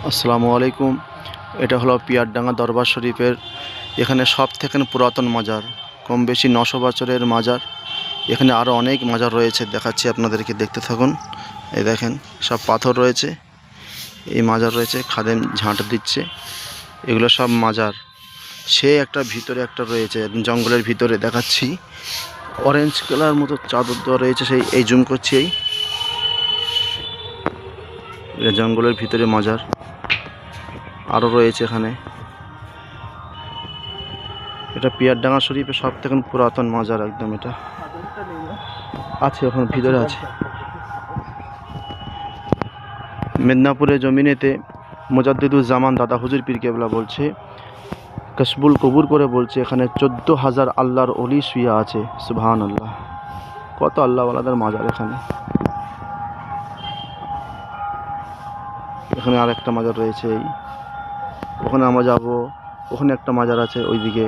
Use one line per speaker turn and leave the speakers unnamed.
আসসালামু আলাইকুম। এটা হলো পিয়ারডাঙ্গা দরবার শরীফের এখানে সব থেকে পুরাতন মাজার, কম বেশি 900 বছরের মাজার। এখানে আরও অনেক মাজার রয়েছে, দেখাচ্ছি আপনাদেরকে, দেখতে থাকুন। এই দেখেন সব পাথর রয়েছে, এই মাজার রয়েছে, খাদেম ঝাঁট দিচ্ছে, এগুলো সব মাজার। সে একটা ভিতরে একটা রয়েছে জঙ্গলের ভিতরে, দেখাচ্ছি অরেঞ্জ কালার মতো চাদর দেওয়া রয়েছে, সেই এই জুম করছি, এই জঙ্গলের ভিতরে মাজার আরও রয়েছে এখানে। এটা পিয়ারডাঙ্গা শরীফের সব থেকে পুরাতন মাজার একদম। এটা আছে ওখানে ভিতরে আছে। মেদিনীপুরের জমিনেতে মুজাদ্দিদুজ্জামান দাদা হুজুর পীর কেবলা বলছে, কসবুল কবুর করে বলছে, এখানে 14,000 আল্লাহর অলি শুয়ে আছে। সুবহানাল্লাহ, কত আল্লাহওয়ালাদের মাজার এখানে। এখানে আর একটা মাজার রয়েছে, এই ওখানে আমরা যাব, ওখানে একটা মাজার আছে ওইদিকে।